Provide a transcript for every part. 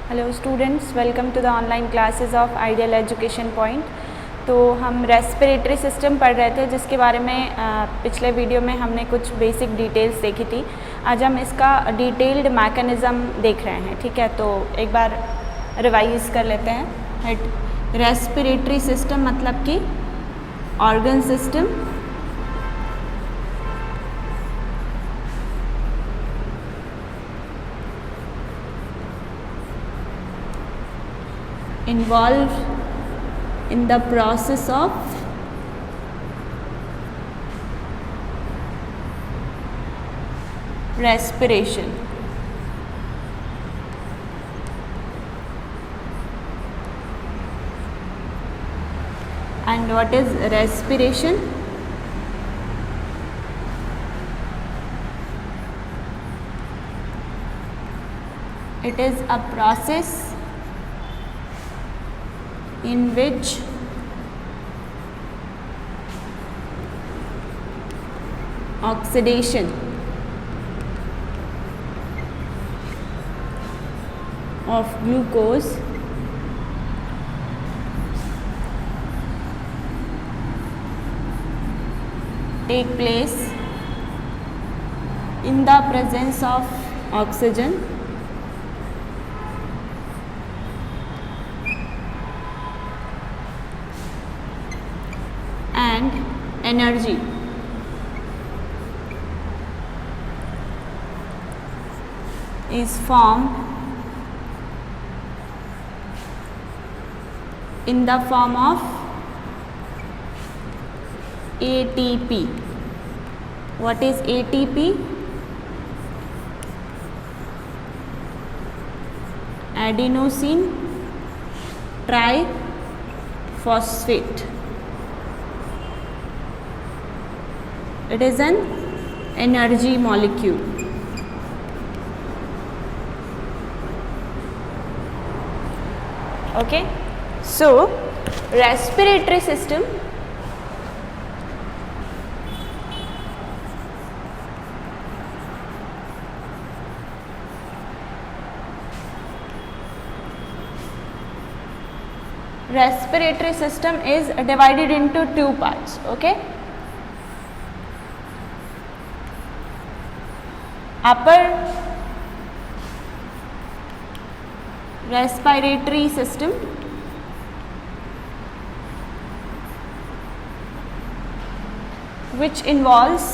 Hello students, welcome to the online classes of ideal education point. तो हम respiratory system पढ़ रहे थे, जिसके बारे में पिछले वीडियो में हमने कुछ बेसिक डिटेल्स देखी थी। आज हम इसका डिटेल्ड मैकेनिज़्म देख रहे हैं। ठीक है, तो एक बार रिवाइज कर लेते हैं। रेस्पिरेटरी सिस्टम मतलब कि organ system involved in the process of respiration. And what is respiration? It is a process in which oxidation of glucose take place in the presence of oxygen and energy is formed in the form of ATP. What is ATP? Adenosine triphosphate. It is an energy molecule. Okay, so respiratory system is divided into two parts. Okay, upper respiratory system which involves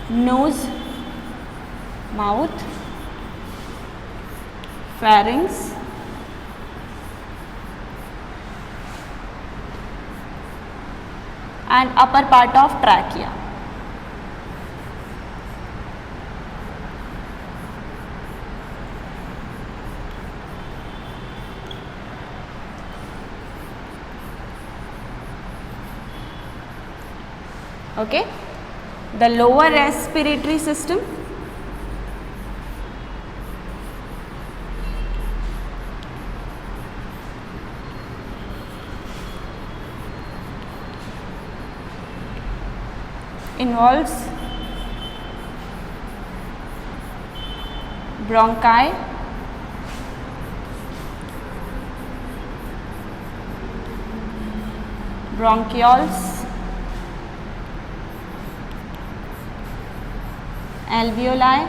nose, mouth, pharynx, and upper part of trachea. Okay, the lower respiratory system involves bronchi, bronchioles, alveoli,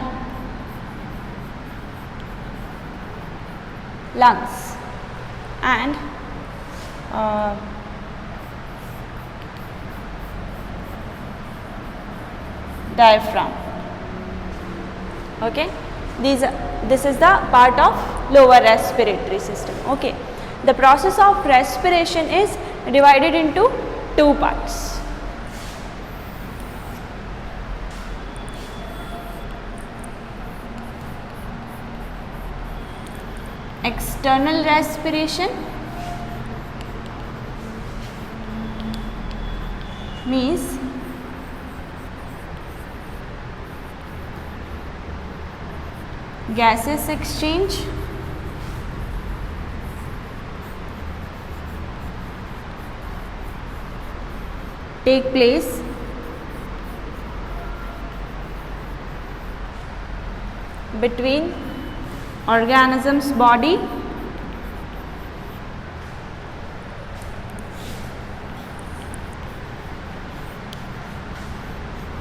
lungs, and diaphragm. Okay, this is the part of lower respiratory system. Okay, the process of respiration is divided into two parts. External respiration means gases exchange take place between organism's body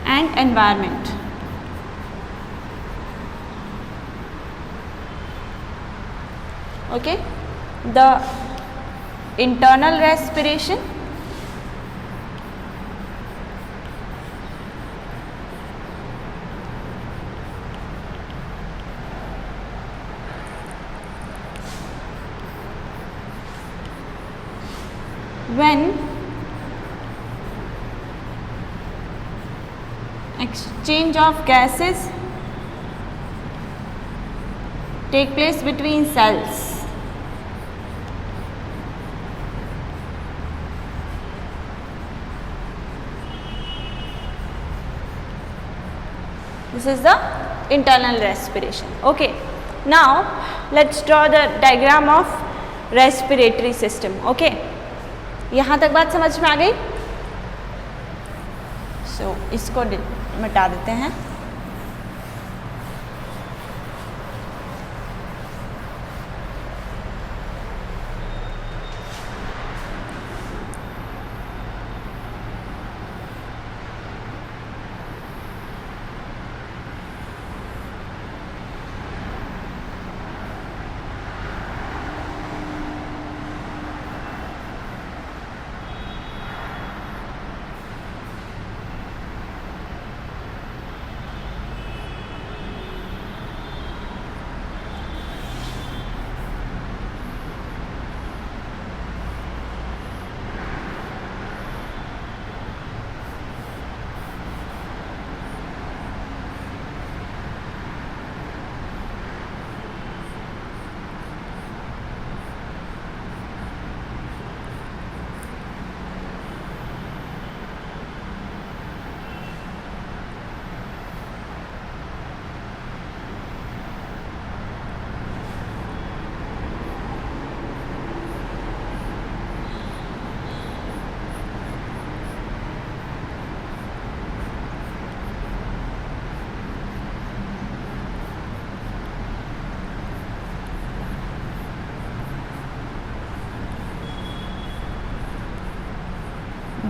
and environment. Okay, the internal respiration, when exchange of gases take place between cells. This is the internal respiration. Okay, now let's draw the diagram of respiratory system. Okay, यहाँ तक बात समझ में आ गई? So इसको मिटा देते हैं.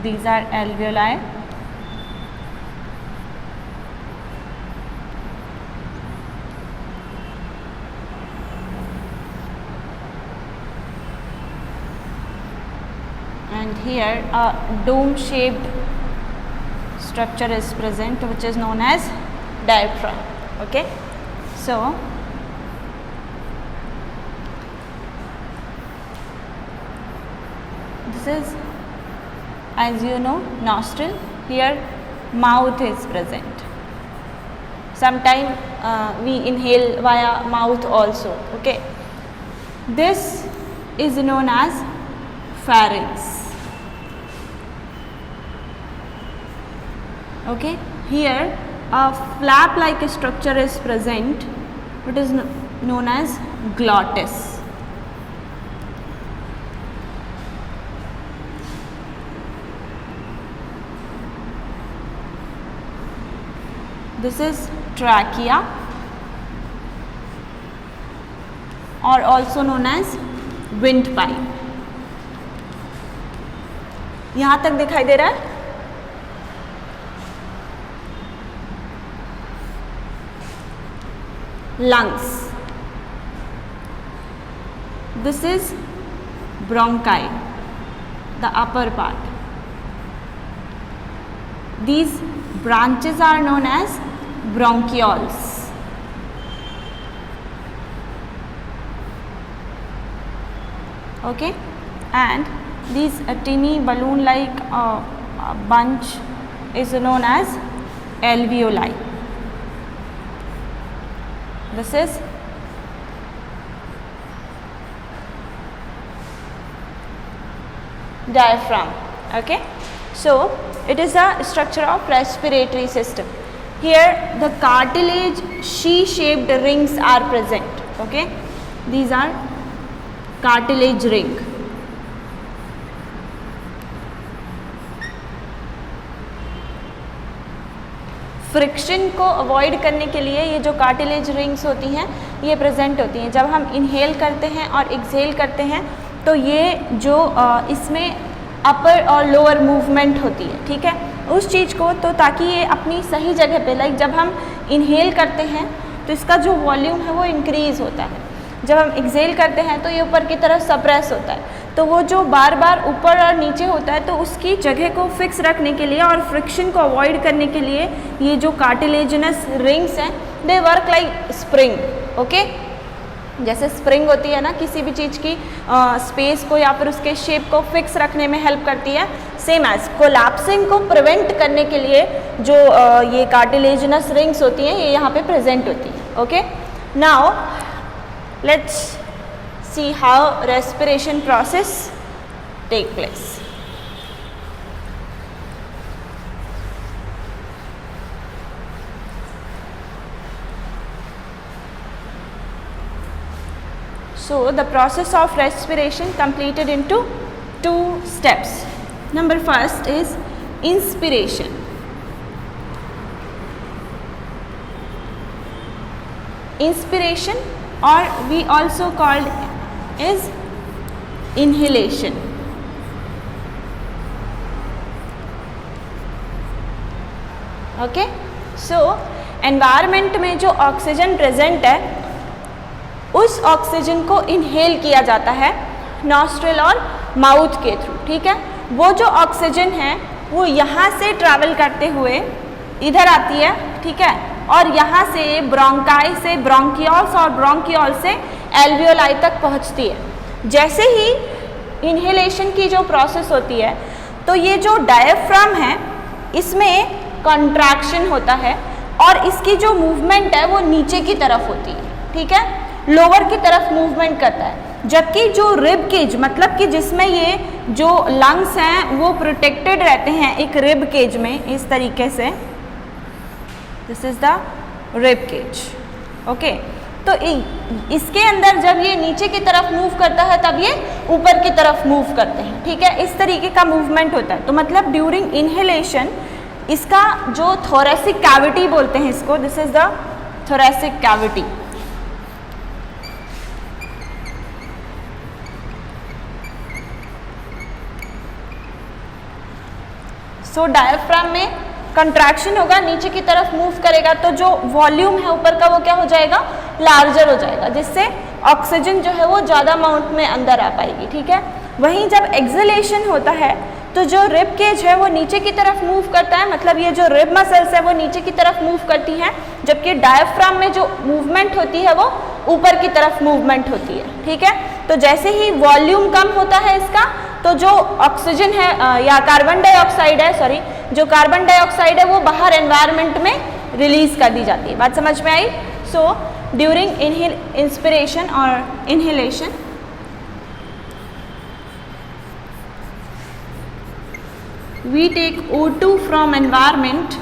These are alveoli. And here a dome-shaped structure is present, which is known as diaphragm. Okay, so this is, as you know, nostril. Here mouth is present. Sometimes we inhale via mouth also. Okay, this is known as pharynx. Okay, here a flap like structure is present, which is known as glottis. This is trachea, or also known as windpipe. यहाँ तक दिखाई दे रहा है? Lungs. This is bronchi, the upper part. These branches are known as bronchioles. Okay, and these teeny balloon like bunch is known as alveoli. This is diaphragm. Okay, so it is a structure of respiratory system. Here the cartilage C-shaped rings are present. Okay, these are cartilage ring. Friction को avoid करने के लिए ये जो cartilage rings होती हैं ये present होती हैं। जब हम इनहेल करते हैं और एक्सहेल करते हैं तो ये जो इसमें अपर और लोअर मूवमेंट होती है, ठीक है, उस चीज़ को, तो ताकि ये अपनी सही जगह पे, लाइक जब हम इनहेल करते हैं तो इसका जो वॉल्यूम है वो इंक्रीज़ होता है, जब हम एक्सहेल करते हैं तो ये ऊपर की तरफ सप्रेस होता है, तो वो जो बार बार ऊपर और नीचे होता है तो उसकी जगह को फिक्स रखने के लिए और फ्रिक्शन को अवॉइड करने के लिए ये जो कार्टिलेजिनस रिंग्स हैं they work like spring. Okay, जैसे स्प्रिंग होती है ना किसी भी चीज़ की स्पेस को या फिर उसके शेप को फिक्स रखने में हेल्प करती है, सेम एज कोलैप्सिंग को प्रिवेंट करने के लिए जो ये कार्टिलेजिनस रिंग्स होती हैं ये यहाँ पे प्रेजेंट होती हैं। Okay, now let's see how respiration process take place. So the process of respiration completed into two steps. Number first is inspiration. Inspiration, or we also called is inhalation. Okay, so environment में जो oxygen present है उस oxygen को inhale किया जाता है nostril और mouth के थ्रू, ठीक है। वो जो ऑक्सीजन है वो यहाँ से ट्रैवल करते हुए इधर आती है, ठीक है, और यहाँ से ब्रोंकाई से ब्रोंकियोल्स और ब्रोंकियोल से एल्वियोलाई तक पहुँचती है। जैसे ही इनहेलेशन की जो प्रोसेस होती है तो ये जो डायफ्राम है इसमें कंट्रैक्शन होता है और इसकी जो मूवमेंट है वो नीचे की तरफ होती है, ठीक है, लोअर की तरफ मूवमेंट करता है। जबकि जो रिब केज, मतलब कि जिसमें ये जो लंग्स हैं वो प्रोटेक्टेड रहते हैं एक रिब केज में, इस तरीके से, this is the rib cage. Okay, तो इसके अंदर जब ये नीचे की तरफ मूव करता है तब ये ऊपर की तरफ मूव करते हैं, ठीक है, इस तरीके का मूवमेंट होता है। तो मतलब ड्यूरिंग इनहेलेशन इसका जो थोरेसिक कैविटी बोलते हैं इसको, this is the thoracic cavity. So diaphragm में कंट्रैक्शन होगा, नीचे की तरफ मूव करेगा तो जो वॉल्यूम है ऊपर का वो क्या हो जाएगा, लार्जर हो जाएगा, जिससे ऑक्सीजन जो है वो ज़्यादा अमाउंट में अंदर आ पाएगी, ठीक है। वहीं जब एक्सहेलेशन होता है तो जो रिब केज है वो नीचे की तरफ मूव करता है, मतलब ये जो रिब मसल्स है वो नीचे की तरफ मूव करती हैं, जबकि डायफ्राम में जो मूवमेंट होती है वो ऊपर की तरफ मूवमेंट होती है, ठीक है। तो जैसे ही वॉल्यूम कम होता है इसका तो जो ऑक्सीजन है या कार्बन डाइऑक्साइड है, सॉरी, जो कार्बन डाइऑक्साइड है वो बाहर एनवायरनमेंट में रिलीज कर दी जाती है। बात समझ में आई? सो ड्यूरिंग इंस्पिरेशन और inhalation we take O2 from environment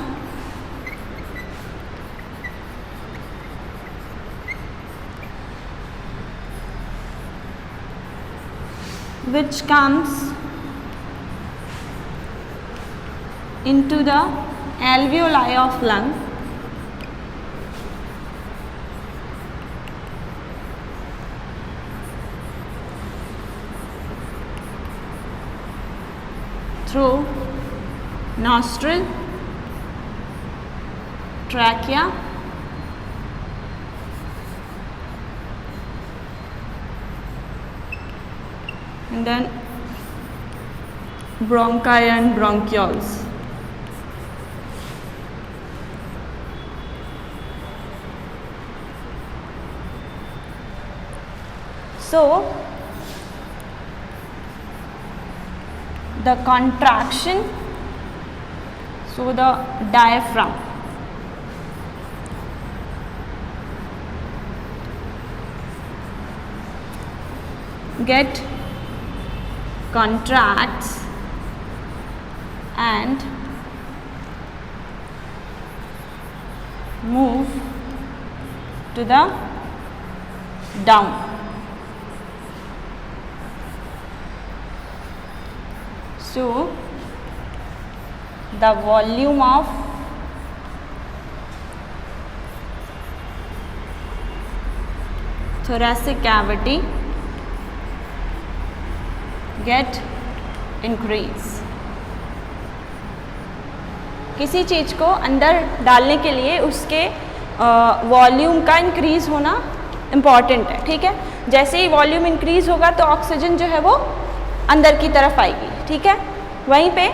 which comes into the alveoli of lung through nostril, trachea, and then bronchi and bronchioles. So the contraction, so the diaphragm get contracts and move to the down. So the volume of thoracic cavity get increase। किसी चीज़ को अंदर डालने के लिए उसके volume का increase होना important है, ठीक है। जैसे ही वॉल्यूम इंक्रीज होगा तो ऑक्सीजन जो है वो अंदर की तरफ आएगी, ठीक है। वहीं पे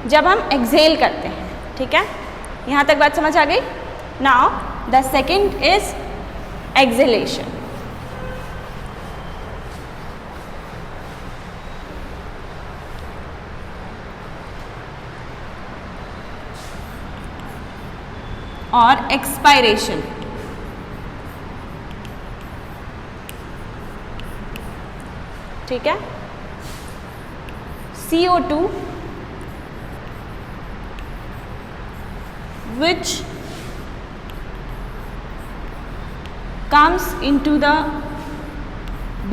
जब हम एक्सहेल करते हैं, ठीक है, यहाँ तक बात समझ आ गई। Now the second is exhalation. और एक्सपायरेशन। ठीक है। CO2 which comes into the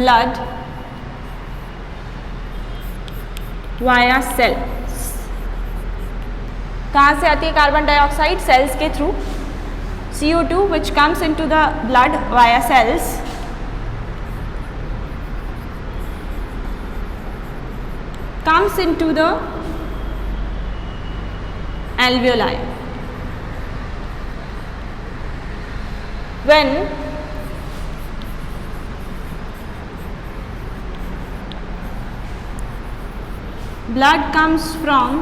blood via cells। कहाँ से आती है कार्बन डाइऑक्साइड? सेल्स के through. CO2 which comes into the blood via cells comes into the alveoli। When blood comes from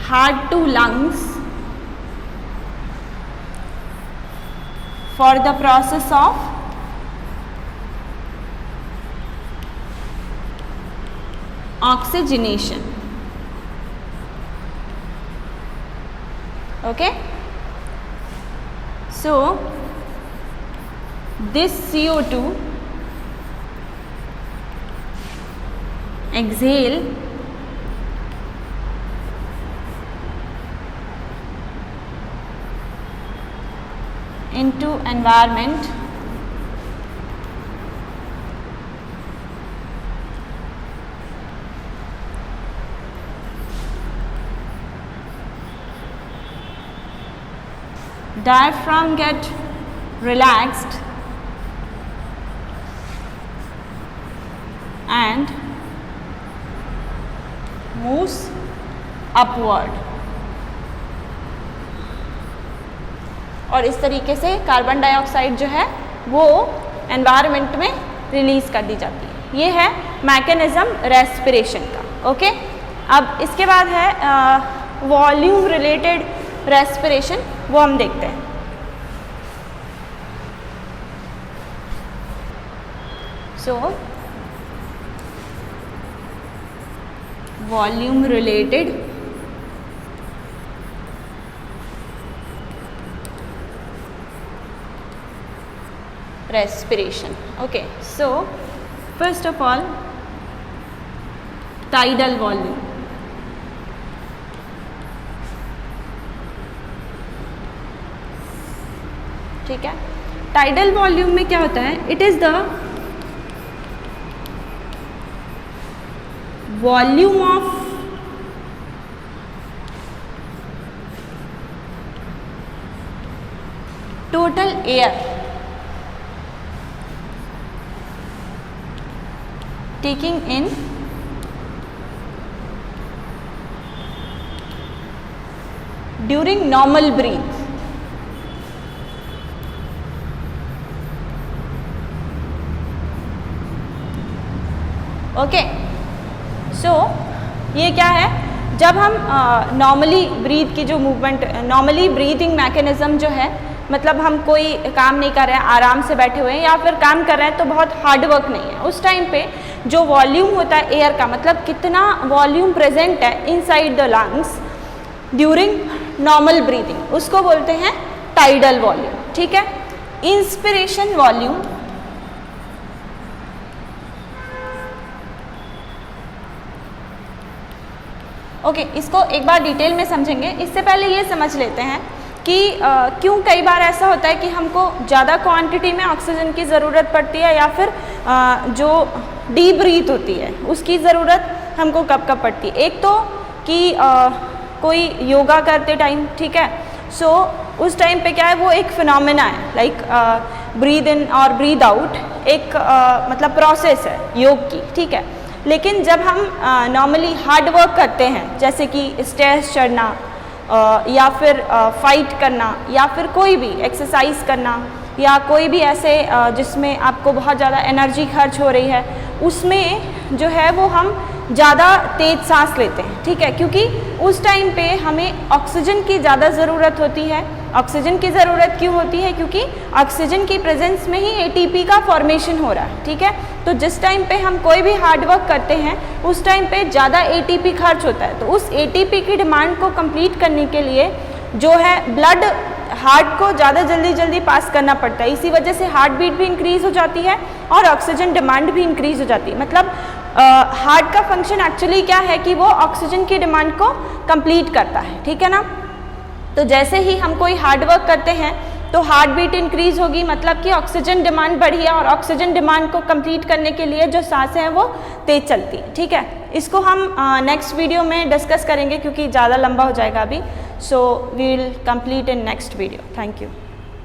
heart to lungs for the process of oxygenation। Okay, so this CO2 exhale into environment diaphragm get relaxed and moves upward। और इस तरीके से carbon dioxide जो है वो environment में release कर दी जाती है। ये है मैकेनिज्म रेस्पिरेशन का। ओके, अब इसके बाद है वॉल्यूम रिलेटेड रेस्पिरेशन, वो हम देखते हैं। So volume related respiration। okay, so first of all tidal volume। ठीक है, टाइडल वॉल्यूम में क्या होता है? It is the volume of total air taking in during normal breath। Okay, so ये क्या है? जब हम नॉर्मली ब्रीथ की जो मूवमेंट, नॉर्मली ब्रीथिंग मैकेनिज्म जो है, मतलब हम कोई काम नहीं कर रहे हैं, आराम से बैठे हुए हैं, या फिर काम कर रहे हैं तो बहुत हार्ड वर्क नहीं है, उस टाइम पे जो वॉल्यूम होता है एयर का, मतलब कितना वॉल्यूम प्रेजेंट है inside the lungs during normal breathing, उसको बोलते हैं टाइडल वॉल्यूम। ठीक है, इंस्पिरेशन वॉल्यूम ओके, इसको एक बार डिटेल में समझेंगे। इससे पहले ये समझ लेते हैं कि क्यों कई बार ऐसा होता है कि हमको ज़्यादा क्वांटिटी में ऑक्सीजन की ज़रूरत पड़ती है, या फिर जो डीप ब्रीथ होती है उसकी ज़रूरत हमको कब कब पड़ती है। एक तो कि कोई योगा करते टाइम, ठीक है, सो उस टाइम पे क्या है, वो एक फिनोमेना है, लाइक ब्रीद इन और ब्रीद आउट एक मतलब प्रोसेस है योग की, ठीक है। लेकिन जब हम नॉर्मली हार्ड वर्क करते हैं, जैसे कि स्टेयर्स चढ़ना या फिर फाइट करना या फिर कोई भी एक्सरसाइज करना या कोई भी ऐसे जिसमें आपको बहुत ज़्यादा एनर्जी खर्च हो रही है, उसमें जो है वो हम ज़्यादा तेज़ सांस लेते हैं, ठीक है, क्योंकि उस टाइम पे हमें ऑक्सीजन की ज़्यादा ज़रूरत होती है। ऑक्सीजन की ज़रूरत क्यों होती है? क्योंकि ऑक्सीजन की प्रेजेंस में ही एटीपी का फॉर्मेशन हो रहा है, ठीक है। तो जिस टाइम पे हम कोई भी हार्ड वर्क करते हैं उस टाइम पे ज़्यादा एटीपी खर्च होता है, तो उस एटीपी की डिमांड को कंप्लीट करने के लिए जो है ब्लड हार्ट को ज़्यादा जल्दी पास करना पड़ता है। इसी वजह से हार्ट बीट भी इंक्रीज़ हो जाती है और ऑक्सीजन डिमांड भी इंक्रीज़ हो जाती है। मतलब हार्ट का फंक्शन एक्चुअली क्या है कि वो ऑक्सीजन की डिमांड को कंप्लीट करता है, ठीक है ना। तो जैसे ही हम कोई हार्ड वर्क करते हैं तो हार्ट बीट इंक्रीज़ होगी, मतलब कि ऑक्सीजन डिमांड बढ़ी है और ऑक्सीजन डिमांड को कंप्लीट करने के लिए जो सांसें हैं वो तेज़ चलती हैं, ठीक है। इसको हम नेक्स्ट वीडियो में डिस्कस करेंगे क्योंकि ज़्यादा लंबा हो जाएगा अभी। So we will complete in next video. Thank you.